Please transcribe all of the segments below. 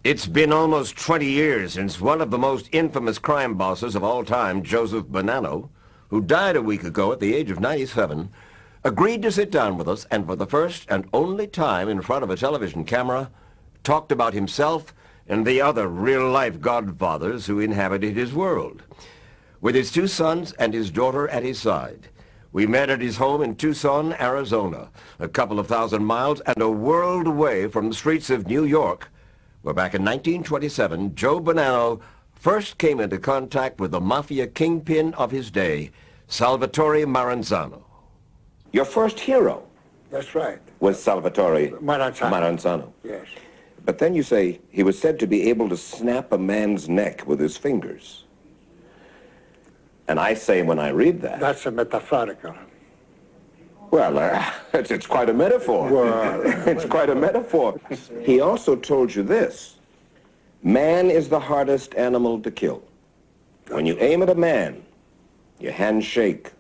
It's been almost 20 years since one of the most infamous crime bosses of all time, Joseph Bonanno, who died a week ago at the age of 97, agreed to sit down with us and for the first and only time in front of a television camera, talked about himself and the other real-life godfathers who inhabited his world. With his two sons and his daughter at his side, we met at his home in Tucson, Arizona, a couple of thousand miles and a world away from the streets of New York, where back in 1927, Joe Bonanno first came into contact with the mafia kingpin of his day, Salvatore Maranzano. Your first hero? That's right. Was Salvatore Maranzano. Yes. But then you say he was said to be able to snap a man's neck with his fingers. And I say when I read that... That's a metaphorical. Well, it's quite a metaphor. Well, it's quite a metaphor. He also told you this. Man is the hardest animal to kill. When you aim at a man, your hands shake,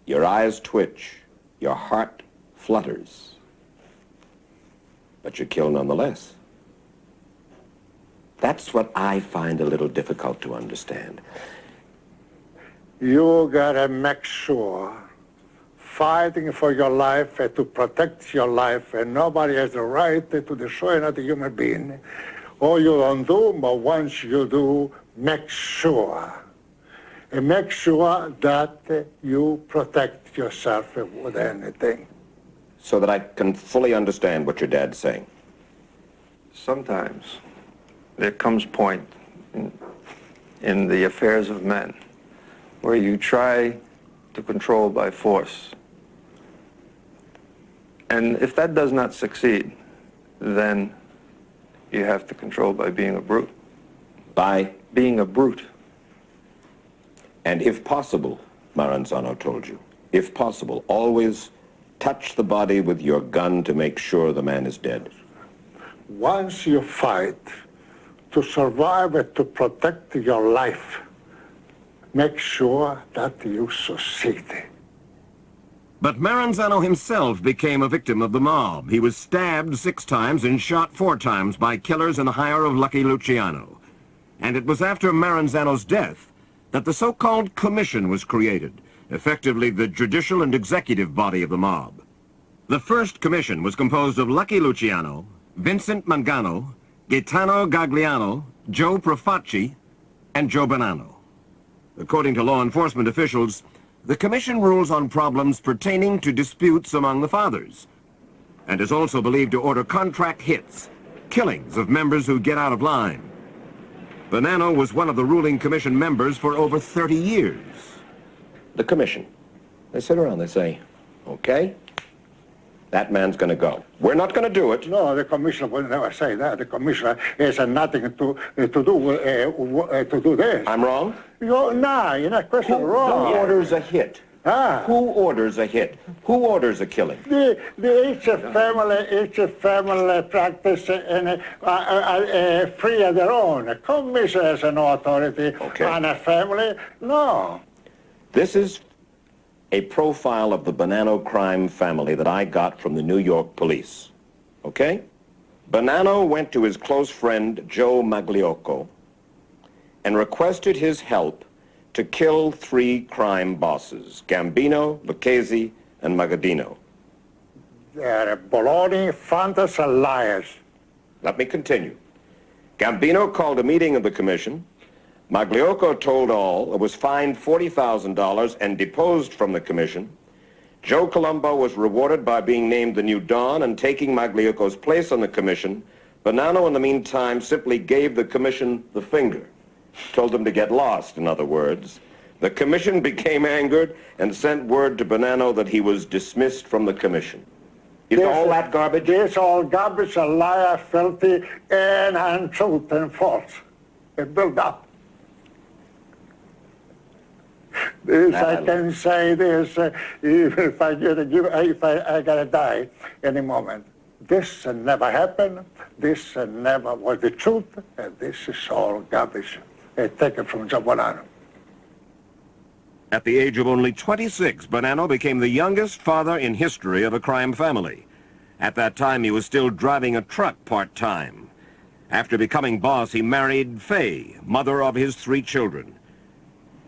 your eyes twitch, your heart flutters. But you kill nonetheless. That's what I find a little difficult to understand. You gotta make sure fighting for your life and to protect your life, and nobody has the right to destroy another human being. All you don't do, but once you do, make sure. And make sure that you protect yourself with anything. So that I can fully understand what your dad's saying. Sometimes there comes a point in the affairs of men where you try to control by force. And if that does not succeed, then you have to control by being a brute. By? Being a brute. And if possible, Maranzano told you, if possible, always touch the body with your gun to make sure the man is dead. Once you fight to survive and to protect your life, make sure that you succeed. But Maranzano himself became a victim of the mob. He was stabbed 6 times and shot 4 times by killers in the hire of Lucky Luciano. And it was after Maranzano's death that the so-called commission was created, effectively the judicial and executive body of the mob. The first commission was composed of Lucky Luciano, Vincent Mangano, Gaetano Gagliano, Joe Profaci, and Joe Bonanno. According to law enforcement officials, the commission rules on problems pertaining to disputes among the fathers, and is also believed to order contract hits, killings of members who get out of line. Bonanno was one of the ruling commission members for over 30 years. The commission, they sit around, they say, okay, that man's going to go. We're not going to do it. No, the commissioner will never say that. The commissioner has nothing to do this. I'm wrong? You're not question wrong. Who orders a hit? Who orders a hit? Who orders a killing? Each family practice and free of their own. A commission has no authority on a family. No. This is a profile of the Bonanno crime family that I got from the New York police. Okay? Bonanno went to his close friend Joe Magliocco and requested his help to kill 3 crime bosses, Gambino, Lucchese, and Magaddino. They're baloney, fantasy, liars. Let me continue. Gambino called a meeting of the commission. Magliocco told all, was fined $40,000 and deposed from the commission. Joe Colombo was rewarded by being named the new Don and taking Magliocco's place on the commission. Bonanno, in the meantime, simply gave the commission the finger. Told them to get lost, in other words. The commission became angered and sent word to Bonanno that he was dismissed from the commission. Is all that garbage? It's all garbage, a liar, filthy, and untruth and false. It built up. This, I can say this, even if I gotta die any moment. This never happened. This never was the truth, and this is all garbage. Taken from Joe Bonanno. At the age of only 26, Bonanno became the youngest father in history of a crime family. At that time, he was still driving a truck part-time. After becoming boss, he married Fay, mother of his 3 children.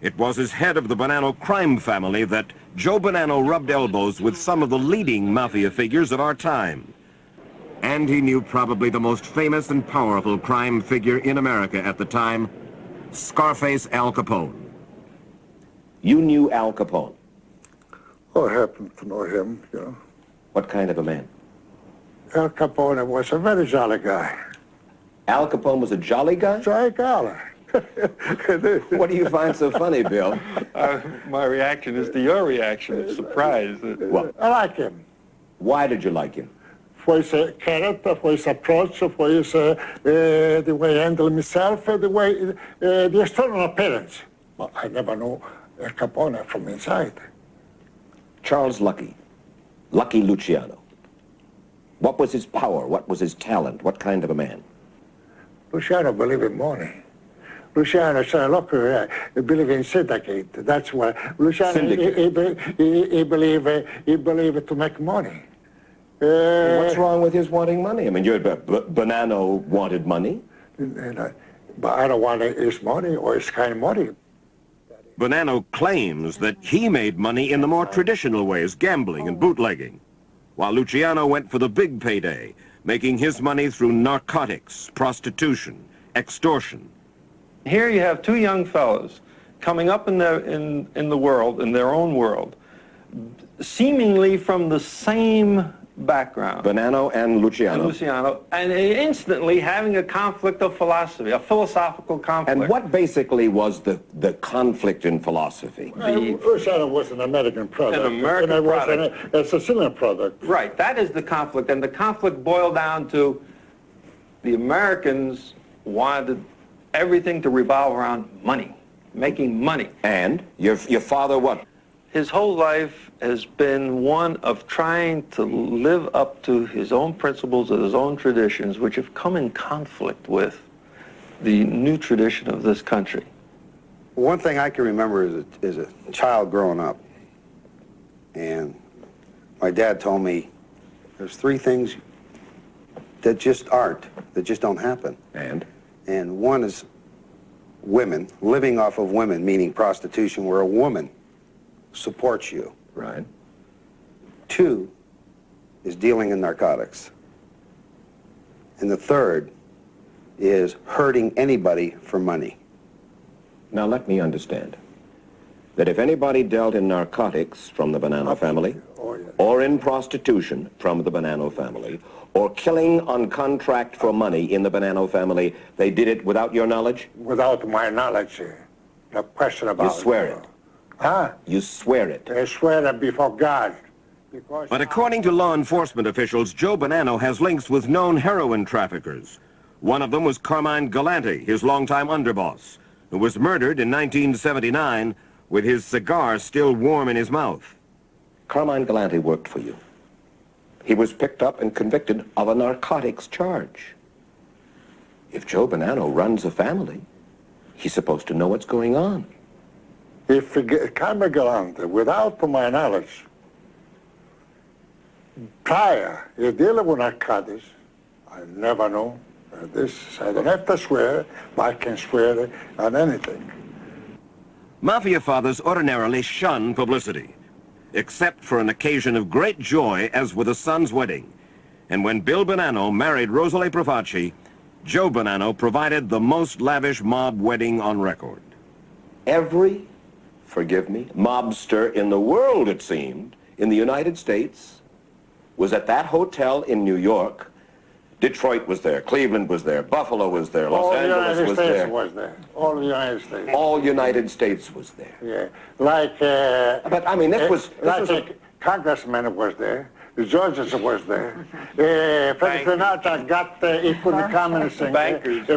It was as head of the Bonanno crime family that Joe Bonanno rubbed elbows with some of the leading mafia figures of our time. And he knew probably the most famous and powerful crime figure in America at the time, Scarface Al Capone. You knew Al Capone. Oh, I happen to know him, you know. What kind of a man? Al Capone was a very jolly guy. Al Capone was a jolly guy? Jolly guy. What do you find so funny, Bill? My reaction is to your reaction of surprise. Well, I like him. why did you like him? For his character, for his approach, for his, the way he handled himself, the external appearance. But I never knew Al Capone from inside. Charles Lucky Luciano. What was his power? What was his talent? What kind of a man? Luciano believed in money. Luciano said, look, he believed in syndicate. That's what Luciano, he believed to make money. What's wrong with his wanting money? I mean, Bonanno wanted money. But I don't want his money or his kind of money. Bonanno claims that he made money in the more traditional ways, gambling and bootlegging, while Luciano went for the big payday, making his money through narcotics, prostitution, extortion. Here you have 2 young fellows coming up in the world, in their own world, seemingly from the same background. Bonanno and Luciano. And instantly having a conflict of philosophy, a philosophical conflict. And what basically was the conflict in philosophy? Luciano was an American product. An American product. Was a Sicilian product. Right, that is the conflict. And the conflict boiled down to the Americans wanted everything to revolve around money, making money. And your father what? His whole life has been one of trying to live up to his own principles and his own traditions, which have come in conflict with the new tradition of this country. One thing I can remember is a child growing up, and my dad told me there's 3 things that just don't happen. And one is women, living off of women, meaning prostitution, where a woman supports you. Right. 2 is dealing in narcotics. And the 3rd is hurting anybody for money. Now let me understand that if anybody dealt in narcotics from the Bonanno family, or in prostitution from the Bonanno family, or killing on contract for money in the Bonanno family, they did it without your knowledge? Without my knowledge, no question about it. You swear it? Huh? You swear it? I swear it before God. But according to law enforcement officials, Joe Bonanno has links with known heroin traffickers. One of them was Carmine Galante, his longtime underboss, who was murdered in 1979 with his cigar still warm in his mouth. Carmine Galante worked for you. He was picked up and convicted of a narcotics charge. If Joe Bonanno runs a family, he's supposed to know what's going on. If Carmine Galante, without my knowledge, prior, he dealing with narcotics, I never know. This, I don't have to swear, but I can swear on anything. Mafia fathers ordinarily shun publicity, except for an occasion of great joy, as with a son's wedding. And when Bill Bonanno married Rosalie Profaci, Joe Bonanno provided the most lavish mob wedding on record. Every, forgive me, mobster in the world, it seemed, in the United States, was at that hotel in New York. Detroit was there, Cleveland was there, Buffalo was there, Los Angeles was there. All the United States. All United States was there. Yeah, like... but I mean, this was a congressman was there. The judges was there. Frank Sinatra got, he couldn't come and sing. Bankers.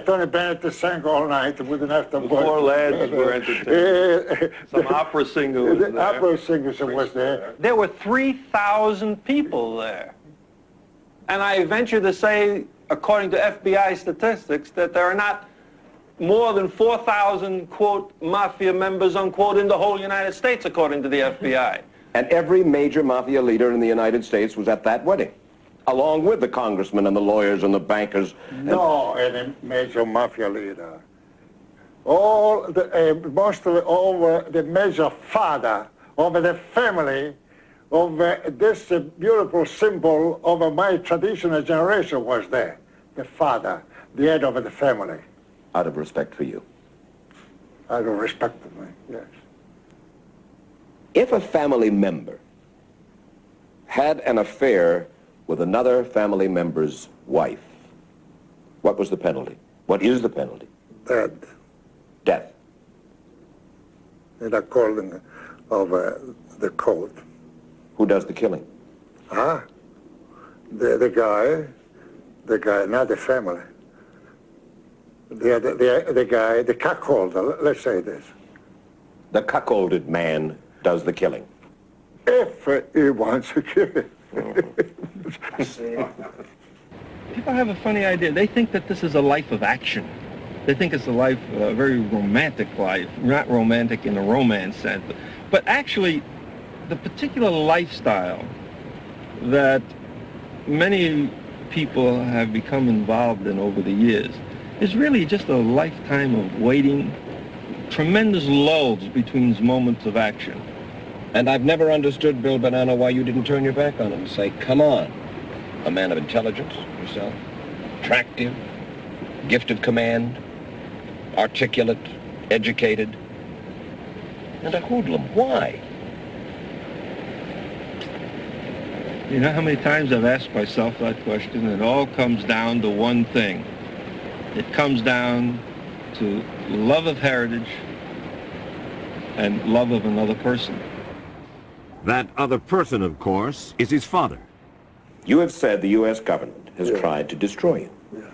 Tony Bennett sang all night. We didn't have to the four lads were entertained. Some opera singer was there. Opera singers was there. There were 3,000 people there. And I venture to say, according to FBI statistics, that there are not more than 4,000, quote, mafia members, unquote, in the whole United States, according to the FBI. And every major mafia leader in the United States was at that wedding. along with the congressmen and the lawyers and the bankers. No, any major mafia leader. All the, mostly over the major father, over the family, of this beautiful symbol of my traditional generation was there. The father, the head of the family. Out of respect for you. Out of respect for me, yes. If a family member had an affair with another family member's wife, what was the penalty? What is the penalty? Dead. Death. In according of the code. Who does the killing? Ah, the guy, not the family. The guy, the cuckolder, let's say this. The cuckolded man does the killing. If he wants to kill it. People have a funny idea. They think that this is a life of action. They think it's a very romantic life, not romantic in the romance sense, but actually the particular lifestyle that many people have become involved in over the years is really just a lifetime of waiting, tremendous lulls between moments of action. And I've never understood, Bill Bonanno, why you didn't turn your back on him and say, come on, a man of intelligence, yourself, attractive, gift of command, articulate, educated, and a hoodlum. Why? You know how many times I've asked myself that question? It all comes down to one thing. It comes down to love of heritage and love of another person. That other person, of course, is his father. You have said the U.S. government has tried to destroy you. Yeah,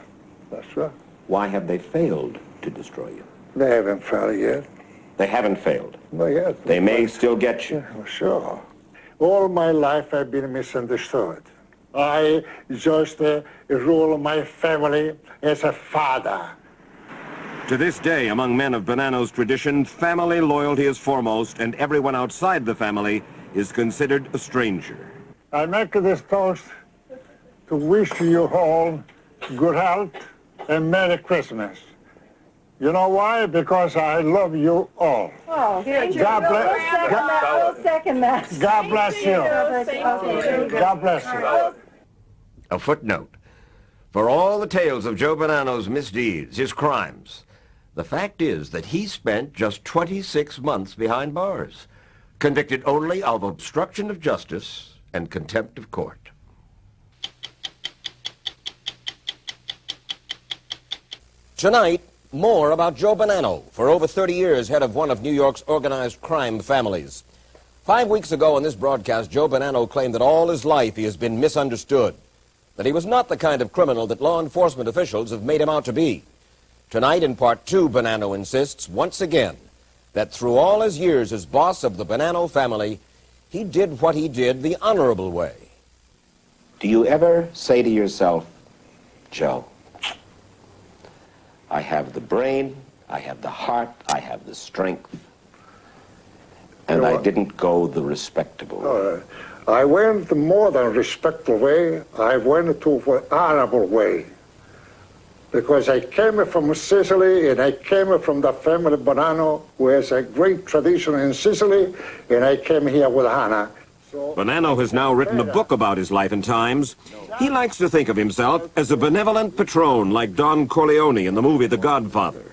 that's right. Why have they failed to destroy you? They haven't failed yet. They haven't failed. Not yet. They may still get you. Yeah, sure. All my life I've been misunderstood. I just rule my family as a father. To this day, among men of Bonanno's tradition, family loyalty is foremost, and everyone outside the family is considered a stranger. I make this toast to wish you all good health and Merry Christmas. You know why? Because I love you all. Oh, thank you. God bless. We'll second that. God bless you. God bless you. A footnote. For all the tales of Joe Bonanno's misdeeds, his crimes, the fact is that he spent just 26 months behind bars, convicted only of obstruction of justice and contempt of court. Tonight, more about Joe Bonanno, for over 30 years head of one of New York's organized crime families. 5 weeks ago on this broadcast, Joe Bonanno claimed that all his life he has been misunderstood, that he was not the kind of criminal that law enforcement officials have made him out to be. Tonight, in Part 2, Bonanno insists once again that through all his years as boss of the Bonanno family, he did what he did the honorable way. Do you ever say to yourself, Joe, I have the brain, I have the heart, I have the strength, and I didn't go the respectable way? I went more than respectful way. I went to the honorable way. Because I came from Sicily, and I came from the family Bonanno, who has a great tradition in Sicily, and I came here with Hannah. Bonanno has now written a book about his life and times. He likes to think of himself as a benevolent patron like Don Corleone in the movie The Godfather.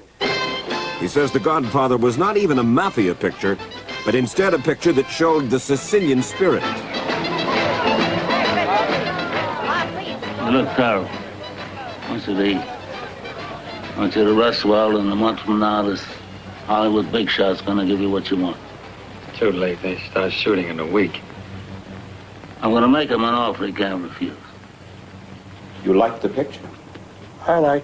He says The Godfather was not even a mafia picture, but instead a picture that showed the Sicilian spirit. Look, Carol, I want you to eat. I want you to rest well, and a month from now, this Hollywood big shot's gonna give you what you want. Too late. They start shooting in a week. I'm gonna make him an offer he can't refuse. You like the picture? I like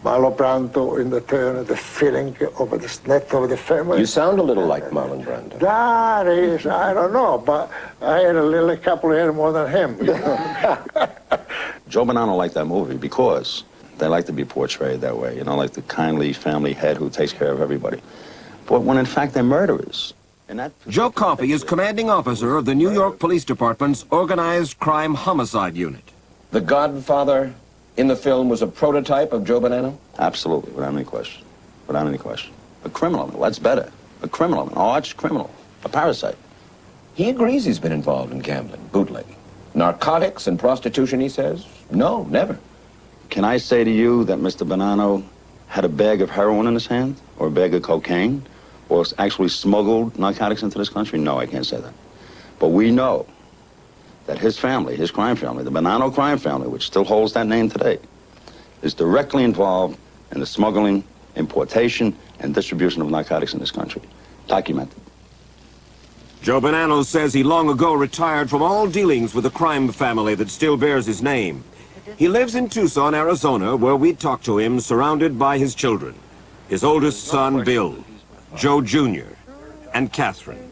Marlon Brando in the turn, the feeling of the snap of the family. You sound a little like Marlon Brando. That is, I don't know, but I had a couple of years more than him. Joe Bonanno liked that movie because they like to be portrayed that way, you know, like the kindly family head who takes care of everybody. But when in fact they're murderers. Joe Coffey is commanding officer of the New York Police Department's Organized Crime Homicide Unit. The Godfather in the film was a prototype of Joe Bonanno? Absolutely, without any question. Without any question. A criminal, that's better. A criminal, an arch criminal, a parasite. He agrees he's been involved in gambling, bootlegging. Narcotics and prostitution, he says? No, never. Can I say to you that Mr. Bonanno had a bag of heroin in his hand, or a bag of cocaine, or actually smuggled narcotics into this country? No, I can't say that. But we know that his family, his crime family, the Bonanno crime family, which still holds that name today, is directly involved in the smuggling, importation, and distribution of narcotics in this country. Documented. Joe Bonanno says he long ago retired from all dealings with the crime family that still bears his name. He lives in Tucson, Arizona, where we talked to him surrounded by his children. His oldest son, Bill, Joe Jr., and Catherine.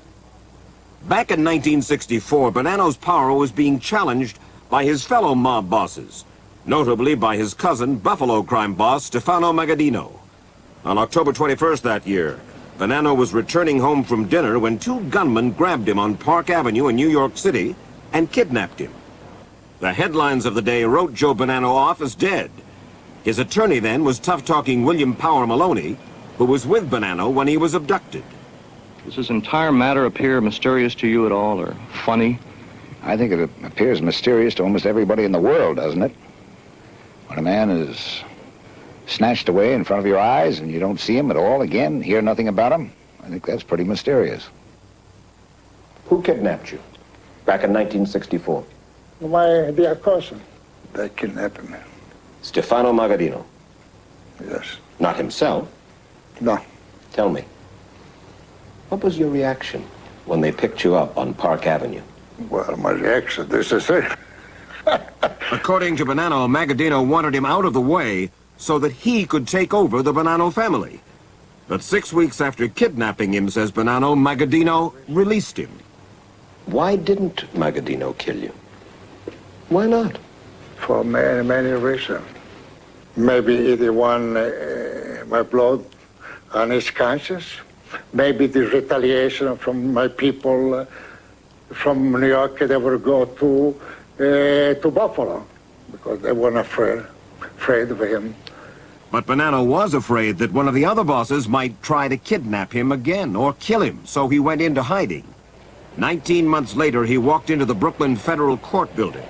Back in 1964, Bonanno's power was being challenged by his fellow mob bosses, notably by his cousin, Buffalo crime boss, Stefano Magaddino. On October 21st that year, Bonanno was returning home from dinner when two gunmen grabbed him on Park Avenue in New York City and kidnapped him. The headlines of the day wrote Joe Bonanno off as dead. His attorney then was tough-talking William Power Maloney, who was with Bonanno when he was abducted. Does this entire matter appear mysterious to you at all, or funny? I think it appears mysterious to almost everybody in the world, doesn't it? When a man is snatched away in front of your eyes and you don't see him at all again, hear nothing about him, I think that's pretty mysterious. Who kidnapped you back in 1964? My dear cousin, they kidnapped me. Stefano Magaddino? Yes. Not himself? No. Tell me, what was your reaction when they picked you up on Park Avenue? Well, my reaction, this is it. According to Bonanno, Magaddino wanted him out of the way so that he could take over the Bonanno family. But 6 weeks after kidnapping him, says Bonanno, Magaddino released him. Why didn't Magaddino kill you? Why not? For many, many reasons. Maybe he won my blood on his conscience. Maybe the retaliation from my people from New York, they would go to Buffalo because they weren't afraid of him. But Bonanno was afraid that one of the other bosses might try to kidnap him again or kill him, so he went into hiding. 19 months later, he walked into the Brooklyn Federal Court building.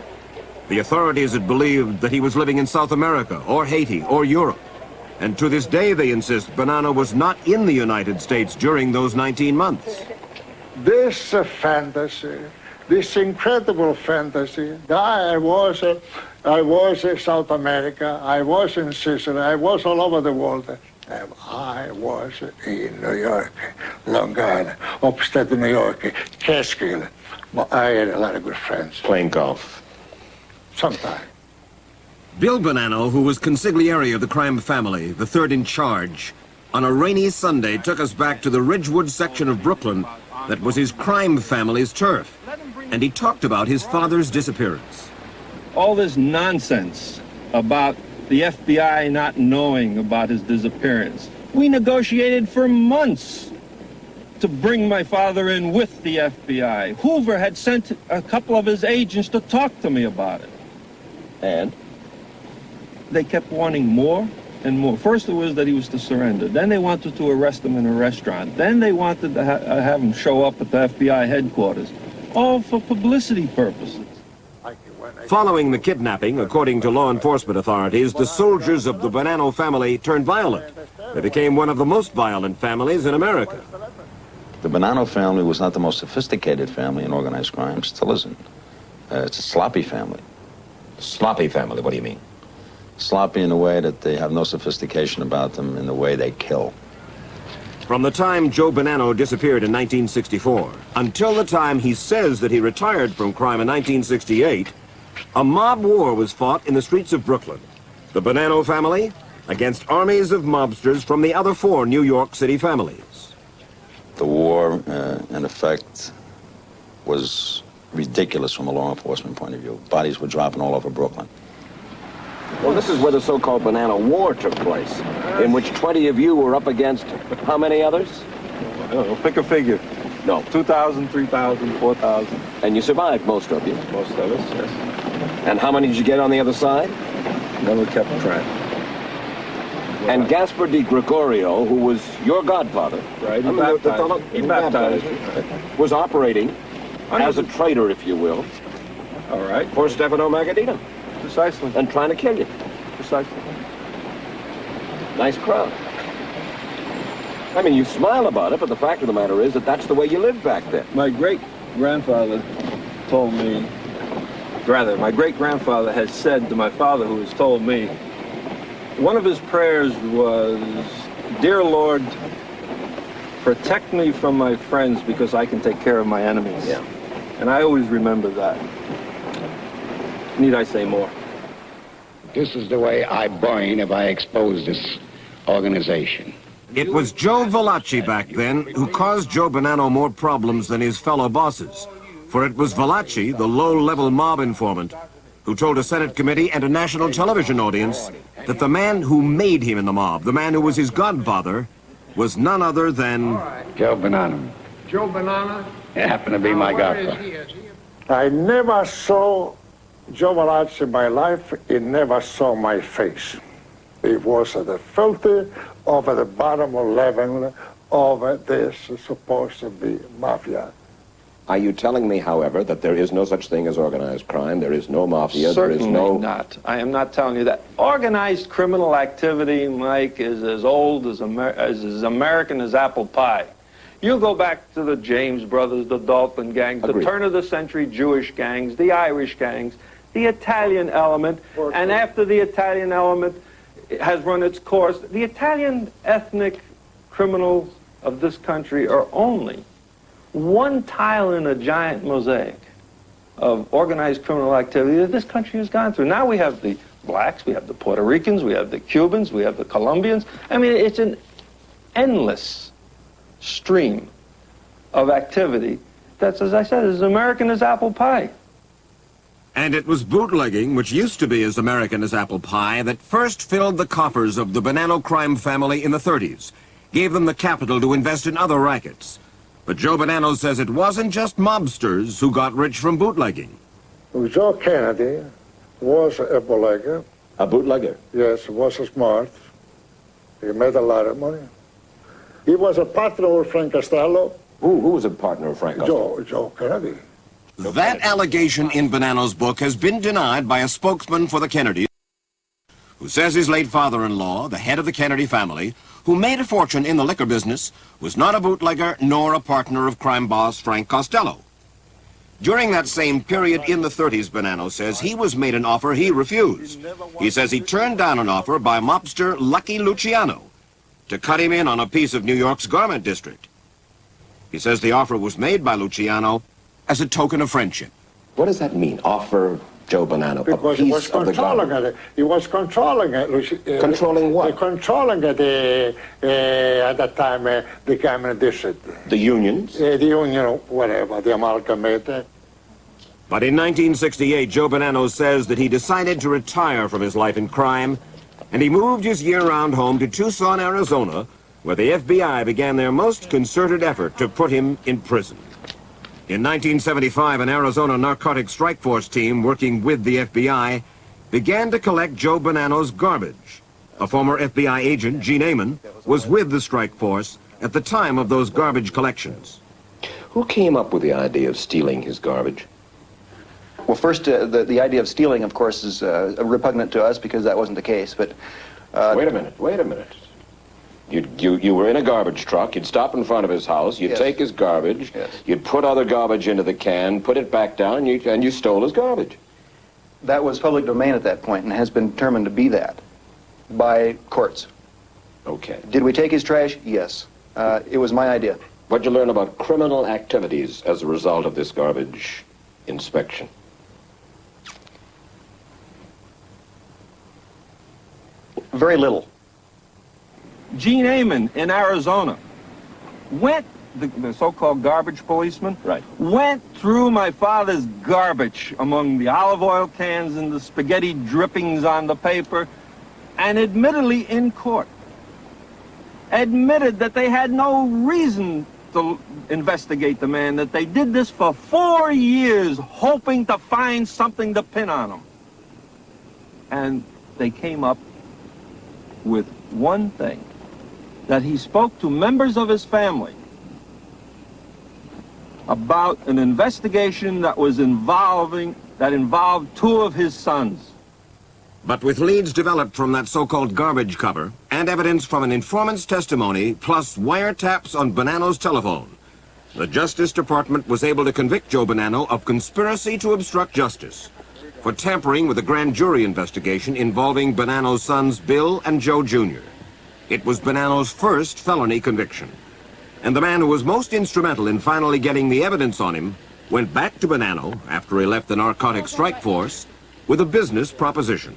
The authorities had believed that he was living in South America or Haiti or Europe. And to this day, they insist Bonanno was not in the United States during those 19 months. This fantasy, this incredible fantasy, I was in South America, I was in Sicily, I was all over the world. And I was in New York, Long Island, upstate New York, Catskill. I had a lot of good friends. Playing golf? Sometimes. Bill Bonanno, who was consigliere of the crime family, the third in charge, on a rainy Sunday took us back to the Ridgewood section of Brooklyn that was his crime family's turf. And he talked about his father's disappearance. All this nonsense about the FBI not knowing about his disappearance. We negotiated for months to bring my father in with the FBI. Hoover had sent a couple of his agents to talk to me about it. And? They kept wanting more and more. First it was that he was to surrender. Then they wanted to arrest him in a restaurant. Then they wanted to have him show up at the FBI headquarters. All for publicity purposes. Following the kidnapping, according to law enforcement authorities, the soldiers of the Bonanno family turned violent. They became one of the most violent families in America. The Bonanno family was not the most sophisticated family in organized crime, still isn't. It's a sloppy family. Sloppy family, what do you mean? Sloppy in the way that they have no sophistication about them in the way they kill. From the time Joe Bonanno disappeared in 1964 until the time he says that he retired from crime in 1968, a mob war was fought in the streets of Brooklyn. The Bonanno family against armies of mobsters from the other four New York City families. The war, in effect, was ridiculous from a law enforcement point of view. Bodies were dropping all over Brooklyn. Well, this is where the so-called Bonanno War took place, in which 20 of you were up against how many others? I don't know, pick a figure. No. 2,000, 3,000, 4,000. And you survived, most of you. Most of us, yes. And how many did you get on the other side? Never kept track. And Gaspar di Gregorio, who was your godfather, Right, he baptized you, was operating as a traitor, if you will, All right. for Stefano Magadino, Precisely. and trying to kill you. Precisely. Nice crowd. I mean, you smile about it, but the fact of the matter is that that's the way you lived back then. My great-grandfather told me, rather, my great-grandfather had said to my father, who has told me, one of his prayers was, "Dear Lord, protect me from my friends because I can take care of my enemies." Yeah. And I always remember that. Need I say more? This is the way I burn if I expose this organization. It was Joe Valachi back then who caused Joe Bonanno more problems than his fellow bosses. For it was Valachi, the low-level mob informant, who told a Senate committee and a national television audience that the man who made him in the mob, the man who was his godfather, was none other than... Joe Bonanno. Joe Bonanno? It happened to be my godfather. I never saw Joe Valachi in my life. He never saw my face. He was at the filthy, over the bottom level of this supposed to be mafia. Are you telling me, however, that there is no such thing as organized crime? There is no mafia? Certainly there is no... not. I am not telling you that. Organized criminal activity, Mike, is as old as American as apple pie. You go back to the James brothers, the Dalton gangs, Agreed. the turn-of-the-century Jewish gangs, the Irish gangs, the Italian element, and after the Italian element has run its course, the Italian ethnic criminals of this country are only one tile in a giant mosaic of organized criminal activity that this country has gone through. Now we have the blacks, we have the Puerto Ricans, we have the Cubans, we have the Colombians. I mean, it's an endless stream of activity that's, as I said, as American as apple pie. And it was bootlegging, which used to be as American as apple pie, that first filled the coffers of the Bonanno crime family in the 30s, gave them the capital to invest in other rackets. But Joe Bonanno says it wasn't just mobsters who got rich from bootlegging. Joe Kennedy was a bootlegger. A bootlegger? Yes, was smart. He made a lot of money. He was a partner with Frank Costello. Who was a partner of Frank Costello? Joe Kennedy. That allegation in Bonanno's book has been denied by a spokesman for the Kennedys, who says his late father-in-law, the head of the Kennedy family, who made a fortune in the liquor business, was not a bootlegger nor a partner of crime boss Frank Costello. During that same period in the 30s, Bonanno says he was made an offer he refused. He says he turned down an offer by mobster Lucky Luciano to cut him in on a piece of New York's garment district. He says the offer was made by Luciano as a token of friendship. What does that mean, offer Joe Bonanno Because a he was piece of the controlling garment? it. He was controlling it. Controlling what? Controlling it at that time, the garment district. The unions? The union, whatever, the amalgamated. But in 1968, Joe Bonanno says that he decided to retire from his life in crime, and he moved his year-round home to Tucson, Arizona, where the FBI began their most concerted effort to put him in prison. In 1975, an Arizona narcotics strike force team working with the FBI began to collect Joe Bonanno's garbage. A former FBI agent, Gene Amon, was with the strike force at the time of those garbage collections. Who came up with the idea of stealing his garbage? Well, first, the idea of stealing, of course, is repugnant to us because that wasn't the case, but... Wait a minute. You were in a garbage truck, you'd stop in front of his house, you'd Yes. take his garbage, Yes. you'd put other garbage into the can, put it back down, and you stole his garbage. That was public domain at that point and has been determined to be that by courts. Okay. Did we take his trash? Yes. It was my idea. What'd you learn about criminal activities as a result of this garbage inspection? Very little. Gene Amon in Arizona went, the so-called garbage policeman, Right. went through my father's garbage among the olive oil cans and the spaghetti drippings on the paper, and admittedly in court, admitted that they had no reason to investigate the man, that they did this for 4 years, hoping to find something to pin on him. And they came up with one thing, that he spoke to members of his family about an investigation that involved 2 of his sons. But with leads developed from that so-called garbage cover and evidence from an informant's testimony, plus wiretaps on Bonanno's telephone, the Justice Department was able to convict Joe Bonanno of conspiracy to obstruct justice for tampering with a grand jury investigation involving Bonanno's sons Bill and Joe Jr. It was Bonanno's first felony conviction. And the man who was most instrumental in finally getting the evidence on him went back to Bonanno after he left the narcotic strike force with a business proposition.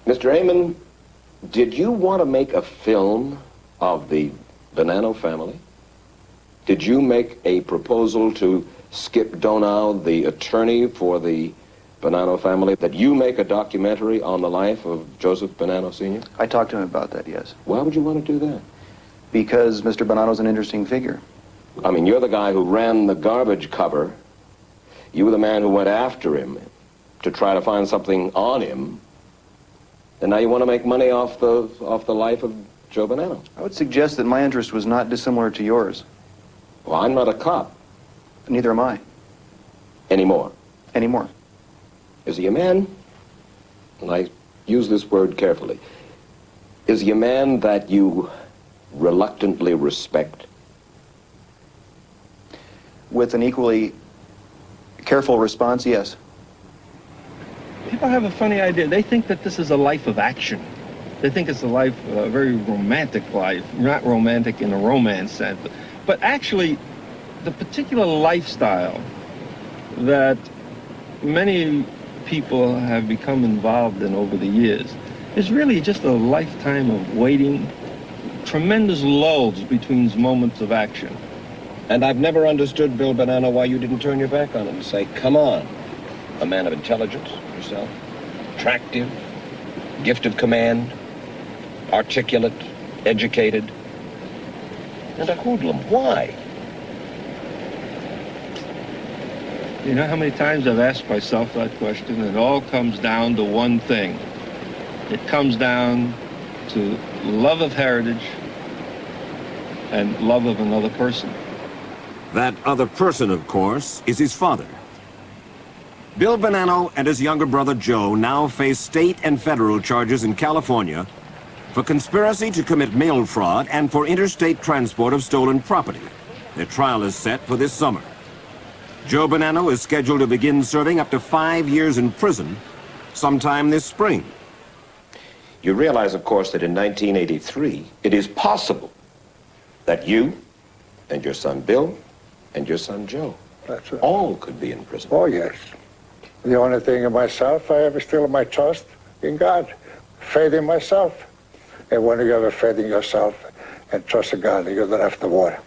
Mr. Amon, did you want to make a film of the Bonanno family? Did you make a proposal to Skip Donau, the attorney for the Bonanno family, that you make a documentary on the life of Joseph Bonanno Sr.? I talked to him about that, yes. Why would you want to do that? Because Mr. Bonanno's an interesting figure. I mean, you're the guy who ran the garbage cover. You were the man who went after him to try to find something on him. And now you want to make money off the life of Joe Bonanno. I would suggest that my interest was not dissimilar to yours. Well, I'm not a cop. Neither am I. Anymore. Anymore. Is he a man? And I use this word carefully. Is he a man that you reluctantly respect? With an equally careful response, yes. People have a funny idea. They think that this is a life of action. They think it's a life, a very romantic life, not romantic in a romance sense, but actually the particular lifestyle that many people have become involved in over the years is really just a lifetime of waiting, tremendous lulls between moments of action. And I've never understood, Bill Bonanno, why you didn't turn your back on him and say, come on, a man of intelligence, yourself, attractive, gift of command, articulate, educated, and a hoodlum. Why? You know how many times I've asked myself that question, and it all comes down to one thing. It comes down to love of heritage and love of another person. That other person, of course, is his father. Bill Bonanno and his younger brother Joe now face state and federal charges in California for conspiracy to commit mail fraud and for interstate transport of stolen property. Their trial is set for this summer. Joe Bonanno is scheduled to begin serving up to 5 years in prison sometime this spring. You realize, of course, that in 1983, it is possible that you and your son Bill and your son Joe all could be in prison. Oh, yes. The only thing in myself I have is still my trust in God, faith in myself. And when you have a faith in yourself and trust in God, you don't have to worry.